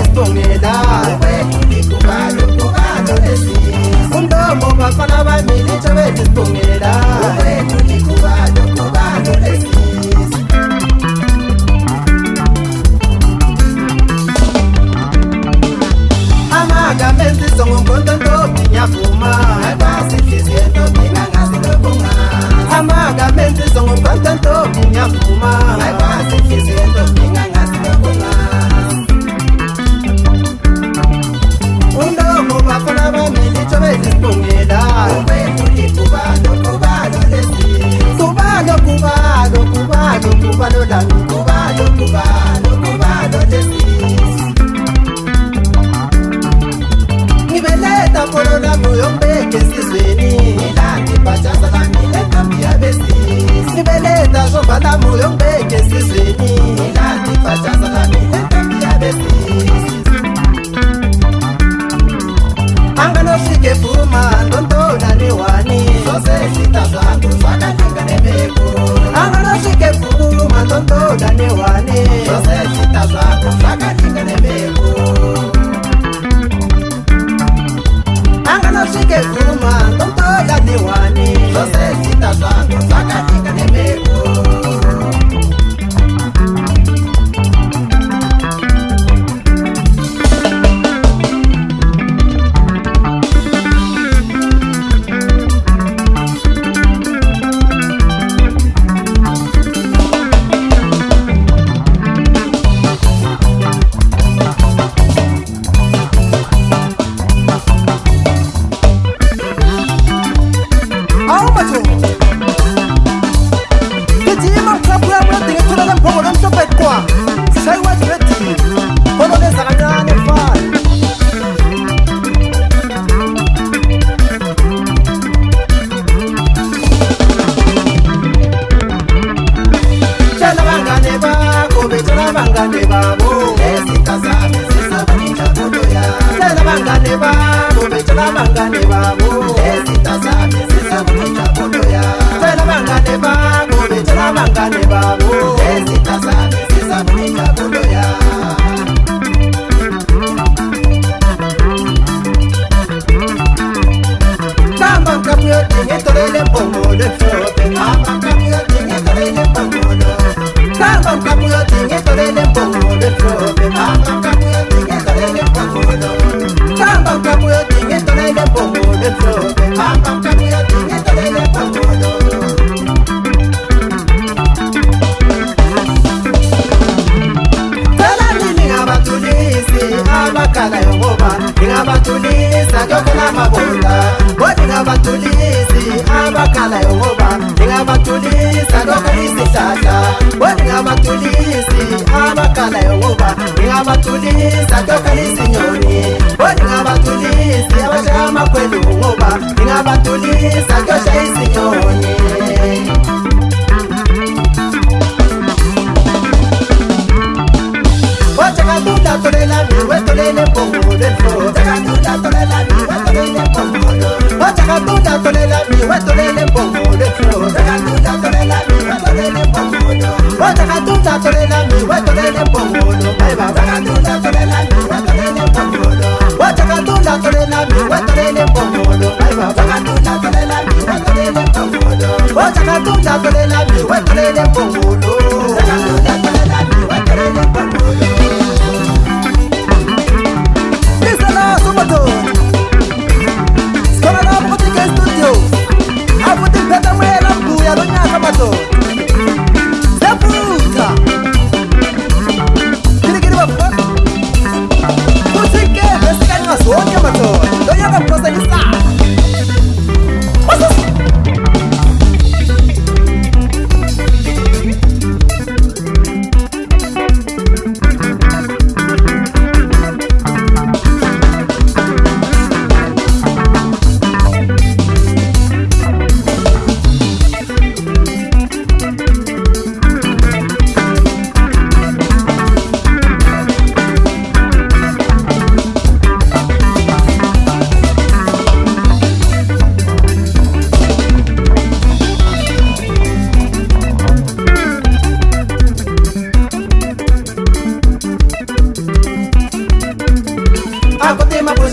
sibongela kubalo kubalo lesizwe umndomo bafana bamile tshebethe sibongela kubalo kubalo lesizwe amagamenzi songonkonto ntombi ngiyavuma akwasihliziyo ntombi ngangazilobunga amagamenzi songonkonto ntombi ngiyavuma akwasihliziyo ntombi ngangazilobunga undomo bafana bamile tshebethe sibongela kubalo kubalo lesizwe kubalo kubalo kubalo kubalo lami kubalo kubalo kubalo lesizwe ngibeleta polo lami yombeke esizweni ilandi bhajaza lami lentombi yabesizwe ngibeleta zomba lami yombeke esizweni ilandi bhajaza lami lentombi yabesizwe anganosike vuma ndondola newani zose zita zangu zvakalinga nemhepo anganosike vuma ndondola newani zose zita zangu zvakalinga nemhepo anganosike vuma ndondola newani zose zita zangu zvakalinga nemhepo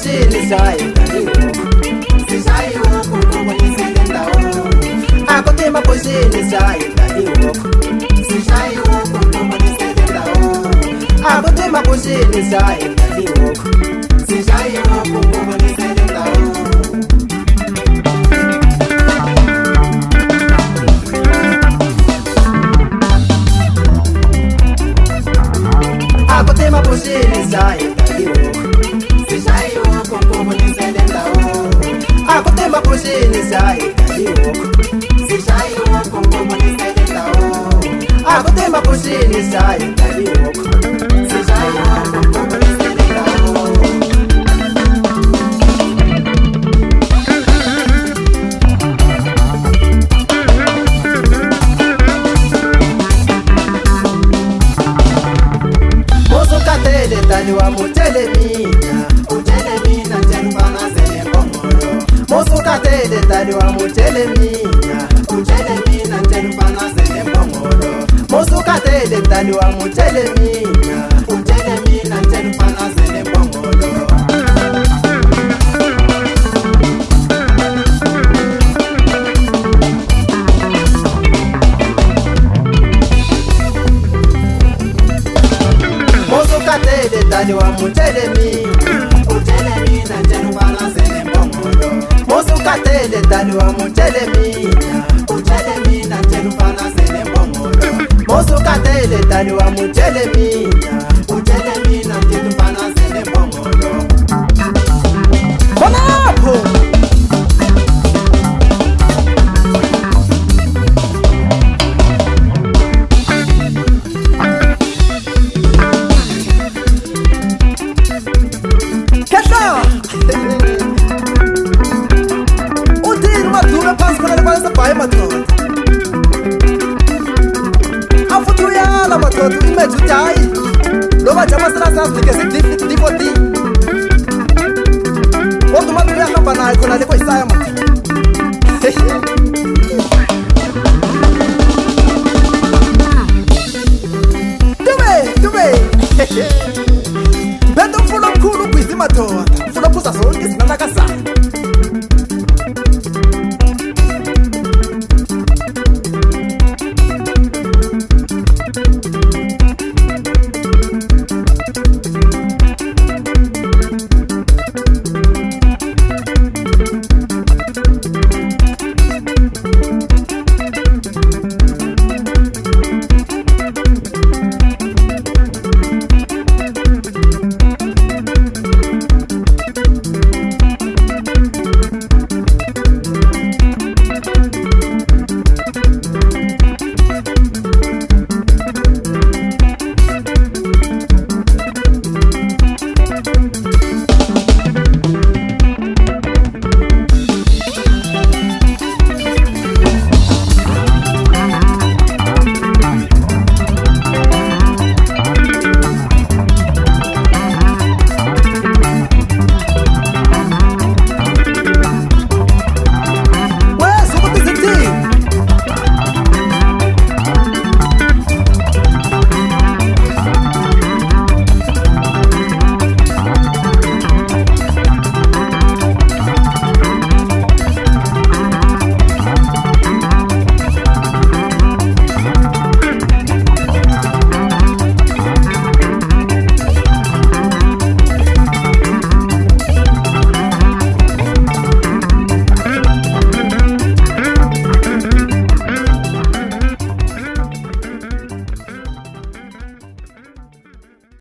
mapushini shayi sishayi woku kubonisele ndawo akuti mapushini shayi sishayi woku kubonisele ndawo akuti mapushini shayi sishayi woku kubonisele ndawo akuti mapushini shayi sishayi woku kubonisele ndawo akuti mapushini shayi sishayi woku kubonisele ndawo akuti mapushini shayi sishayi woku kubonisele ndawo Musukatele taliwa mutelemina utelemina telufana sele mbongolo Musukatele taliwa mutelemina utelemina telufana sele mbongolo Musukatele taliwa mutelemina utelemina telufana sele mbongolo Musukatele taliwa mutelemina utelemina telufana sele mbongolo Musukatele taliwa mutelemina utelemina telufana sele mbongolo Musukatele taliwa mutelemina utelemina telufana sele mbongolo Bonapo Udiri madura phansi khona lekwanisa bhayi madoda afuthi uyala madoda imethi uthi hayi loba jama selasazinikeze i-DVD kodwa umazi uyahamba nayo khona le kwayisaya madoda Tube Bento mfulo mkhulu ubhizi madoda mfulo phuza zonke izinanakazana